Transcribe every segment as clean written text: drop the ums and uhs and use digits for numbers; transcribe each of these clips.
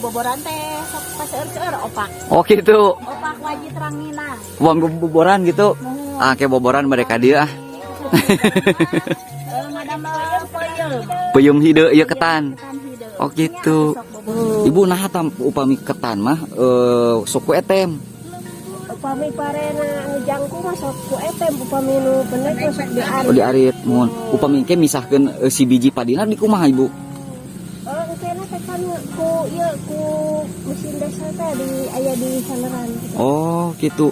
boboran teh sok paseur-seur opak. Oh gitu. Opak wajib terangina. Uang boboran gitu. Mohon. Ah kayak boboran mereka dia. Ngadamel peuyeum. Peyum hide ieu ketan. Ketan hideu. Oh gitu. Sok boboran. Ibu nah tam upami ketan mah sok ku etem. Upami parena anu jangku mah sok ku etem, upami nu bener mah sok diari. Oh diarit mun upami ke misahkeun si biji padina di kumaha ibu? Kena teh kan ku ieu ku mesin desa teh aya di saleran. Oh gitu.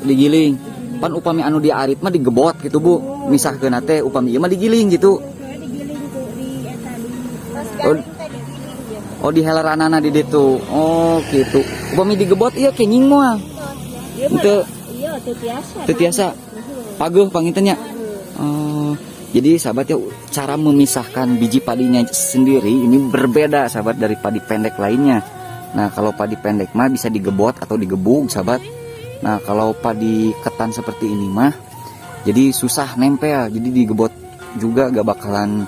Digiling. Pan upami anu diarit mah digebot gitu Bu. Misahkeun teh upami ieu mah digiling gitu. Digiling ku di eta di pas Oh. garing teh digiling ya. Oh di heleranana di ditu. Oh gitu. Upami digebot ieu kenying moal. Ieu mah Itu iya teu tiasa. teu tiasa. Paguh pangintennya. Oh, jadi sahabat ya cara memisahkan biji padinya sendiri ini berbeda sahabat dari padi pendek lainnya. Nah kalau padi pendek mah bisa digebot atau digebuk sahabat. Nah kalau padi ketan seperti ini mah jadi susah nempel, jadi digebot juga gak bakalan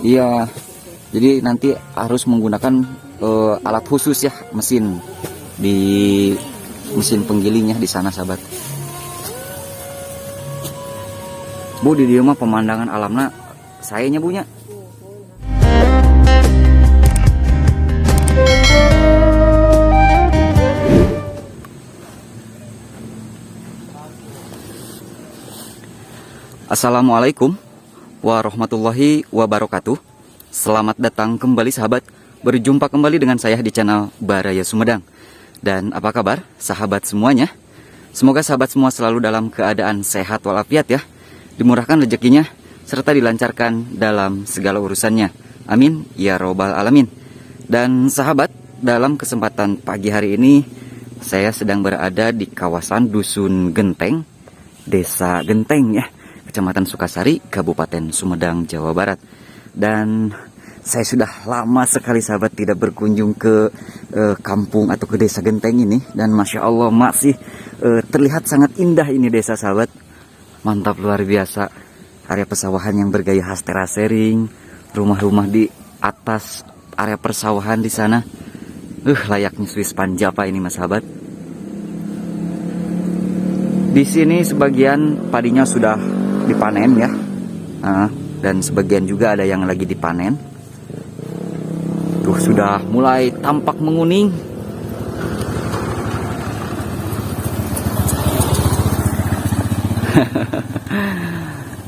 iya. Jadi nanti harus menggunakan alat khusus ya, mesin penggilingnya di sana sahabat. Bu di dieu mah pemandangan alamna sayanya bunya. Assalamualaikum warahmatullahi wabarakatuh. Selamat datang kembali sahabat. Berjumpa kembali dengan saya di channel Baraya Sumedang. Dan apa kabar sahabat semuanya? Semoga sahabat semua selalu dalam keadaan sehat walafiat ya. Dimurahkan rezekinya serta dilancarkan dalam segala urusannya. Amin ya robbal alamin. Dan sahabat, dalam kesempatan pagi hari ini saya sedang berada di kawasan Dusun Genteng, Desa Genteng ya, Kecamatan Sukasari, Kabupaten Sumedang, Jawa Barat. Dan saya sudah lama sekali sahabat tidak berkunjung ke kampung atau ke Desa Genteng ini. Dan Masya Allah masih terlihat sangat indah ini desa sahabat. Mantap luar biasa. Area pesawahan yang bergaya khas terasering, rumah-rumah di atas area persawahan di sana. Layaknya Swiss Panjapa ini mas sahabat. Di sini sebagian padinya sudah dipanen ya. Dan sebagian juga ada yang lagi dipanen. Tuh sudah mulai tampak menguning.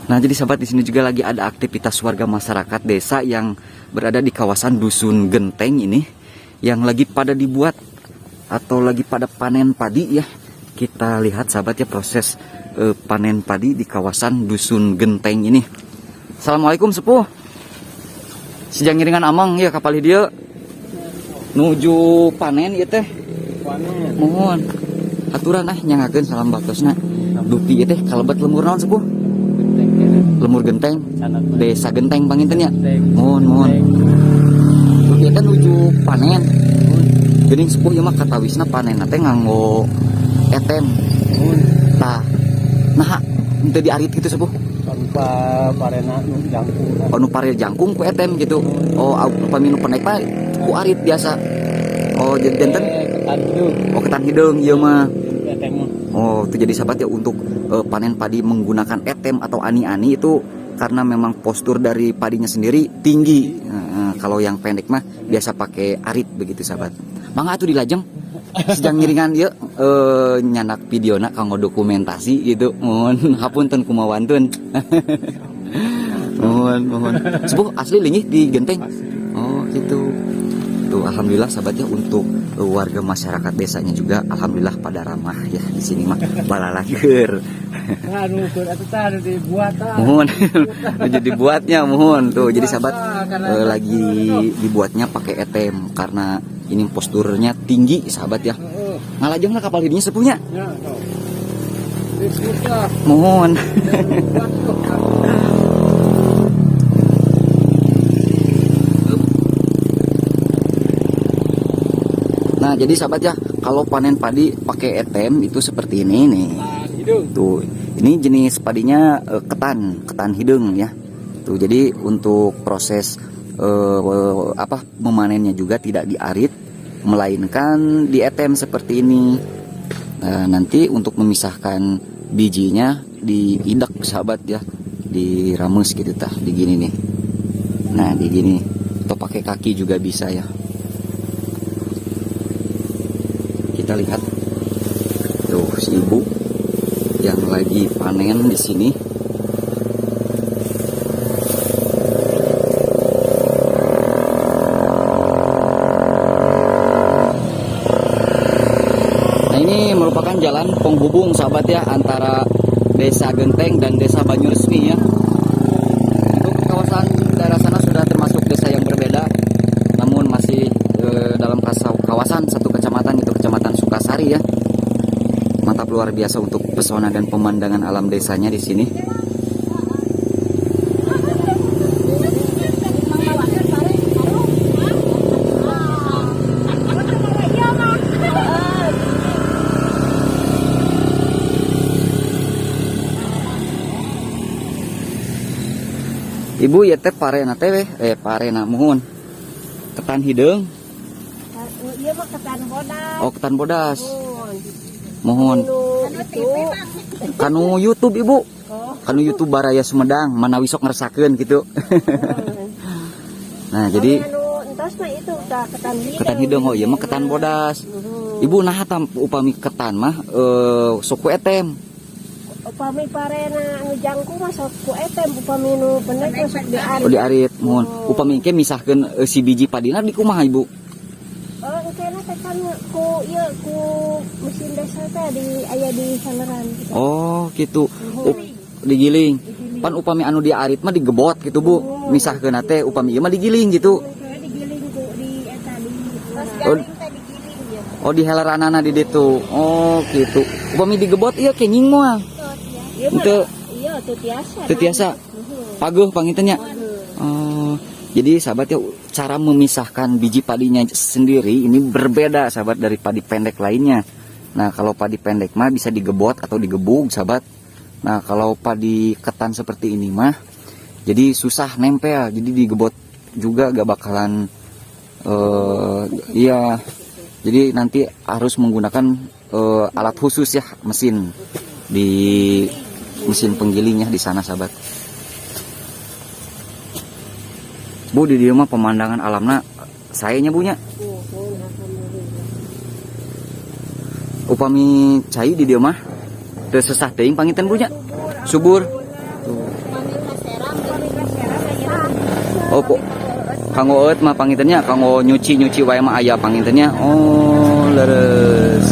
Nah, jadi sahabat di sini juga lagi ada aktivitas warga masyarakat desa yang berada di kawasan Dusun Genteng ini yang lagi pada dibuat atau lagi pada panen padi ya. Kita lihat sahabat ya proses panen padi di kawasan Dusun Genteng ini. Assalamualaikum sepuh. Sejang ngiringan amang ya kapal dia nuju panen ya teh. Mohon aturan nyangakeun salam baktosna. Dupi teh kalebat lemur naon sepuh? Lemur Genteng. Desa Genteng panginten ya. Mohon. Dupi teh nuju panen. Geuning sepuh ieu mah katawisna panen teh nganggo etem. Tah. Nah, teu diarit gitu sepuh. Tanpa parena nu jangkung. Oh nu pare jangkung ku etem gitu. Oh upami nu pendek mah ku arit biasa. Oh jadi denten Ketan hideung. oh ketan hideung ieu mah. Etem mah. Oh itu jadi sahabat ya untuk panen padi menggunakan etem atau ani-ani itu karena memang postur dari padinya sendiri tinggi. Kalau yang pendek mah biasa pakai arit begitu sahabat. Mangga atuh dilajeng. Sedang ngiringan ya nyanak videona kanggo dokumentasi gitu. Mohon hapunten kumawantun. mohon. Sepuh asli linggih di Genteng. Oh gitu. Tuh alhamdulillah sahabat ya untuk warga masyarakat desanya juga alhamdulillah pada ramah ya di sini mah balalaker. Anu keur atuh tah anu dibuat tah. Mohon. Jadi buatnya mohon tuh. Jadi sahabat lagi dibuatnya pakai etem karena ini posturnya tinggi sahabat ya. Ngalajeng lah kapal hidungnya sepuhnya. Ya, toh. Disebutlah. Mohon. Nah jadi sahabat ya kalau panen padi pakai etem itu seperti ini nih. Tuh ini jenis padinya ketan hidung ya. Tuh jadi untuk proses memanennya juga tidak diarit, melainkan dietem seperti ini. Nah, nanti untuk memisahkan bijinya diidak sahabat ya, dirames gitu tah, digini nih. Nah digini, atau pakai kaki juga bisa ya. Kita lihat tuh si ibu yang lagi panen di sini. Nah ini merupakan jalan penghubung sahabat ya antara Desa Genteng dan Desa Banyuresmi ya. Untuk kawasan daerah sana sudah termasuk desa yang berbeda, namun masih dalam kawasan satu kecamatan, itu Kecamatan Sukasari ya. Mantap, luar biasa untuk pesona dan pemandangan alam desanya di sini. Ibu ya teh parena teh parena muhun. Ketan hideung. Iya mah ketan bodas. Oh, ketan bodas. Mohon. Mohon. Itu. Kanu YouTube Ibu. Oh. Kanu YouTube Baraya Sumedang, manawi sok ngerasakeun gitu. Nah, jadi Entos mah itu ketan hideung. ketan hideung, oh iya mah ketan bodas. Ibu naha tam upami ketan mah sok ku etem. Upami parena anu jangkung mah sok ku etem, upami nu bener mah sok diarit. Oh diarit, mohon. Upami engke misahkeun si biji padina di kumaha Ibu? Oh, engkena teh kan ku ieu ku mesin desa teh aya di saleran gitu. Oh, gitu. Digiling. Pan upami anu diarit mah digebot gitu, Bu. Misahkeun teh upami ieu mah digiling gitu. Digiling ku di eta di pas Oh. garing teh digiling ya. Oh, di heleranana di ditu. Oh, gitu. Upami digebot ieu kenying moal. Ieu mah Itu iya teu tiasa. teu tiasa. Paguh pangintennya. Oh, jadi sahabat ya, cara memisahkan biji padinya sendiri ini berbeda sahabat dari padi pendek lainnya. Nah, kalau padi pendek mah bisa digebot atau digebug sahabat. Nah, kalau padi ketan seperti ini mah jadi susah nempel, jadi digebot juga gak bakalan iya. Jadi nanti harus menggunakan alat khusus ya, mesin penggilingnya di sana sahabat. Bu, di dieu mah pemandangan alamna sayanya bunya. Upami cai di dieu mah teu sesah teuing panginten bunya. Subur. Oh, kanggo eut mah pangintennya, kanggo nyuci wae mah aya pangintennya. Oh, leres.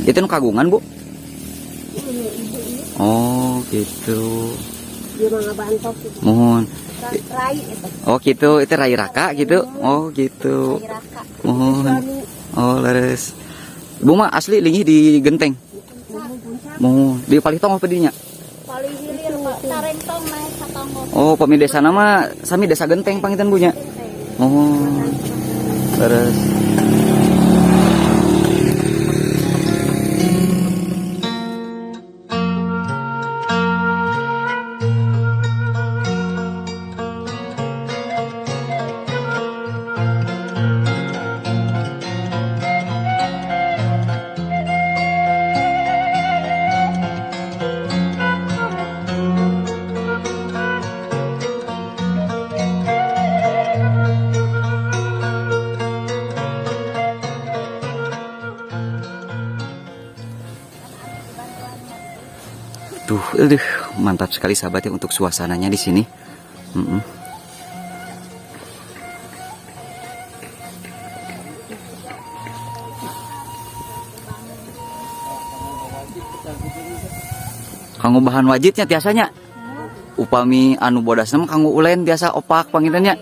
Itu nu kagungan, Bu? Oh, gitu. Dia mah ngabantok gitu. Mohon. Rai itu. Oh, gitu. Itu rai raka gitu. Oh, gitu. Rai raka. Mohon. Oh, leres. Ibu mah asli linggih di Genteng. Mohon. Di Palitong apa dinya? Paling hilir Pak. Tarentong naik satonggo. Oh, pami desa nama sami desa Genteng pangitan bunya. Mohon. Leres. Tuh, mantap sekali sahabat ya untuk suasananya di sini. Kanggo bahan wajibnya tiasanya. Upami anu bodas nama kanggo ulen tiasa opak pangitannya.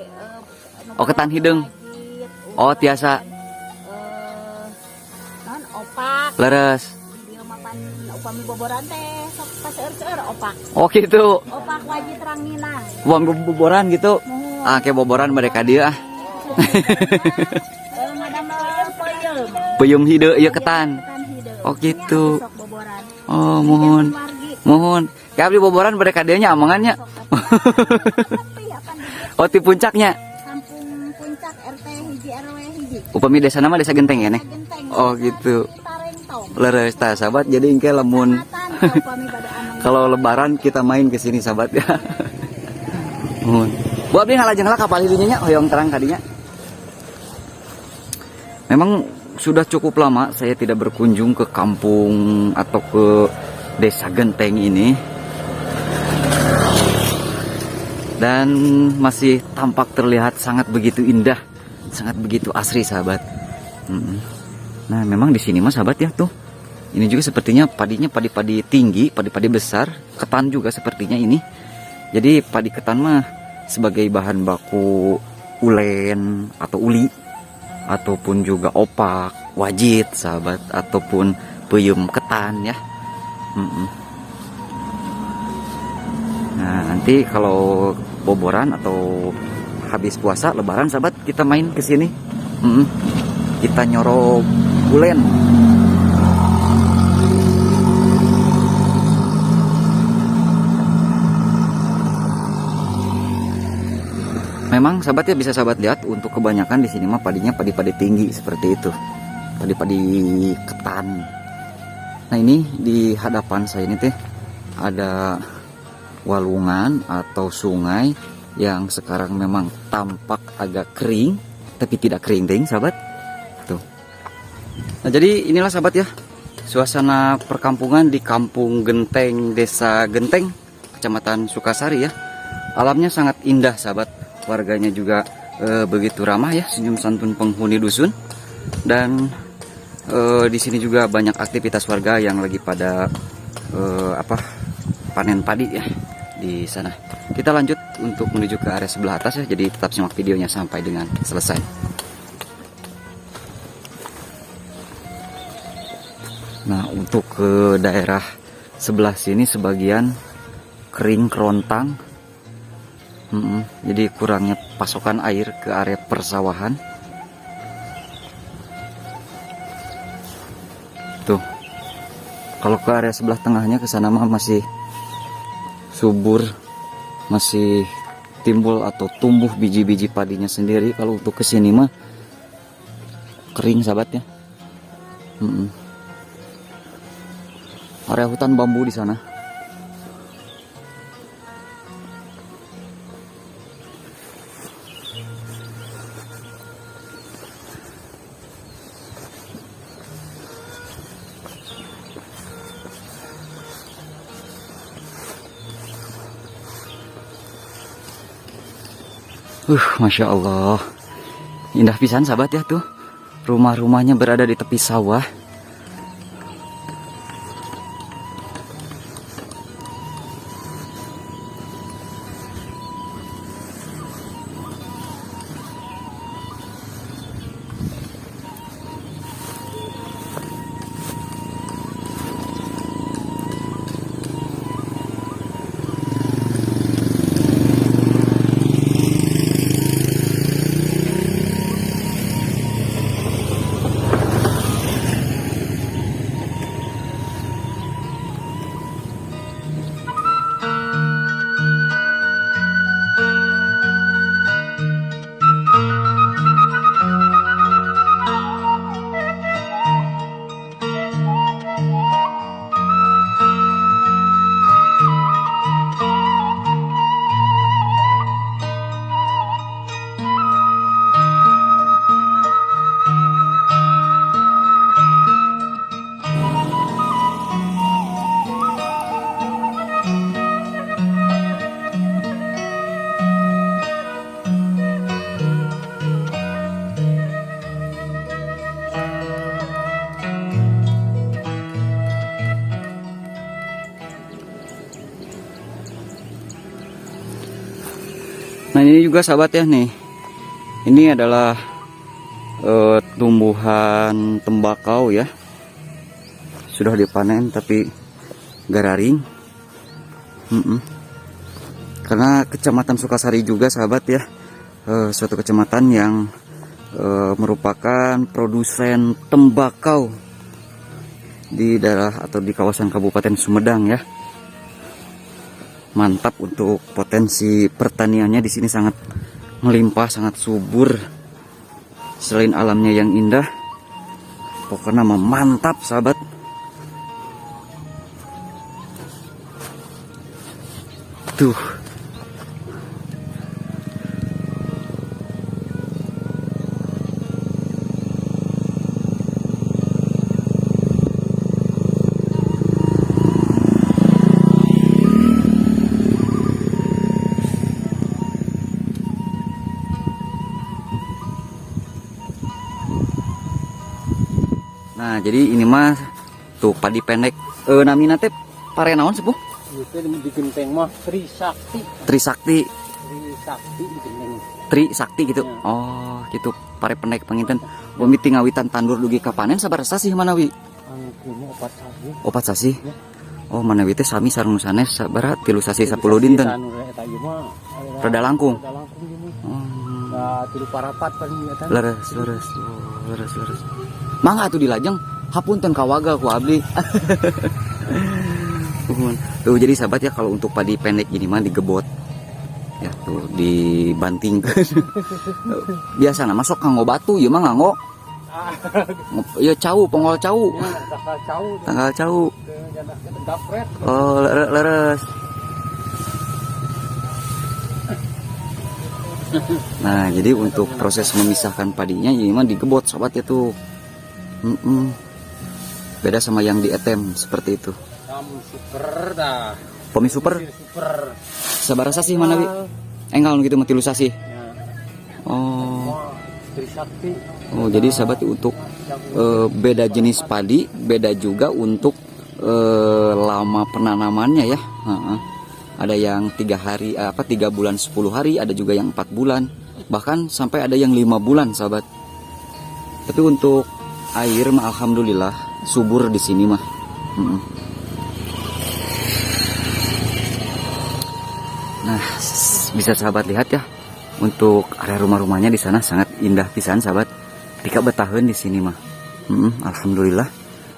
Oh, ketan hideung. Oh, tiasa. Kan opak. Leres. Dia makan upami boboran teh sok paseur-seur opak. Oh, gitu. Opak wajib rangina. Buang boboran gitu. Ah, kayak boboran mereka dia ah. Madam peuyeum. Peuyeum hideu ieu ketan. Kan hideung. Oh, gitu. Sok boboran. Oh, mohon. Wargi. Mohon. Ya abdi boboran bade kadenya amangannya. Tapi apa di Oh, di puncaknya. Kampung Puncak RT hiji RW hiji. Upami desa nama desa Genteng ya, Nek? Genteng. Oh, gitu. Tarentong. Leres tah sahabat, jadi engke lamun Kecamatan upami pada amang. kalau lebaran kita main ke sini sahabat ya. Mohon. Bu abdi ngalajeng lah kapal hidunya nya hoyong terang kadinya. Memang sudah cukup lama saya tidak berkunjung ke kampung atau ke desa Genteng ini. Dan masih tampak terlihat sangat begitu indah, sangat begitu asri sahabat. Nah memang di sini mas sahabat ya tuh. Ini juga sepertinya padinya padi-padi tinggi, padi-padi besar, ketan juga sepertinya ini. Jadi padi ketan mah sebagai bahan baku ulen atau uli, ataupun juga opak, wajit sahabat, ataupun peyem ketan ya. Nah nanti kalau boboran atau habis puasa lebaran sahabat kita main ke sini. Kita nyorok ulen. Memang sahabat ya bisa sahabat lihat untuk kebanyakan di sini mah padinya padi-padi tinggi seperti itu. Padi-padi ketan. Nah ini di hadapan saya ini teh ada walungan atau sungai yang sekarang memang tampak agak kering, tapi tidak kering ding sahabat. Tuh. Nah jadi inilah sahabat ya suasana perkampungan di Kampung Genteng, Desa Genteng, Kecamatan Sukasari ya. Alamnya sangat indah sahabat. Warganya juga begitu ramah ya, senyum santun penghuni dusun. Dan di sini juga banyak aktivitas warga yang lagi pada panen padi ya di sana. Kita lanjut untuk menuju ke area sebelah atas ya, jadi tetap simak videonya sampai dengan selesai. Nah untuk ke daerah sebelah sini sebagian kering kerontang. Jadi kurangnya pasokan air ke area persawahan. Tuh. Kalau ke area sebelah tengahnya ke sana mah masih subur, masih timbul atau tumbuh biji-biji padinya sendiri. Kalau untuk ke sini mah kering sahabatnya. Area hutan bambu di sana. Masya Allah, indah pisan sahabat ya tuh. Rumah-rumahnya berada di tepi sawah. Nah ini juga sahabat ya nih, ini adalah tumbuhan tembakau ya, sudah dipanen tapi gararing. Karena Kecamatan Sukasari juga sahabat ya, suatu kecamatan yang merupakan produsen tembakau di daerah atau di kawasan Kabupaten Sumedang ya. Mantap untuk potensi pertaniannya di sini sangat melimpah, sangat subur. Selain alamnya yang indah, pokoknya mah mantap sahabat. Tuh. Nah, jadi ini mah tuh padi pendek. Namina teh parenaon sepuh? Itu di genteng mah Trisakti. Trisakti. Trisakti di genteng. Trisakti gitu. Ya. Oh, gitu. Pare pendek panginten. Bumi tingawitan tandur dugi kapanen sabar sasih manawi? Anu opat sasi. Opat sasih. Ya. Oh, manawi teh sami sareng sanes sabaraha 3 sasih 10 dinten. Anu eta ieu mah Rada langkung. rada langkung ieu mah. Oh, Da 3 parapat paling eta. leres. Mangga atuh dilajeng hapunten kawaga ku abdi. Tuh jadi sahabat ya, kalau untuk padi pendek gini mah digebot. Ya tuh dibantingkeun. Biasa nama sok nganggo batu, ieu mah nganggo. Ya cau, pongol cau. Tanggal cau. Oh, leres. Nah, jadi untuk proses memisahkan padinya ini mah digebot sahabat ya tuh. Beda sama yang di etem seperti itu. Kamu super dah. Pomi super. Super. Sabarasa sih mana wi? Enggal gitu mati sih. Ya. Oh. Trisakti. Oh, jadi sahabat untuk beda jenis padi, beda juga untuk lama penanamannya ya. Ada yang 3 bulan 10 hari, ada juga yang 4 bulan, bahkan sampai ada yang 5 bulan sahabat. Tapi untuk air mah alhamdulillah subur di sini mah. Nah, bisa sahabat lihat ya, untuk area rumah-rumahnya di sana sangat indah pisan sahabat. Tika betaheun di sini mah. Alhamdulillah.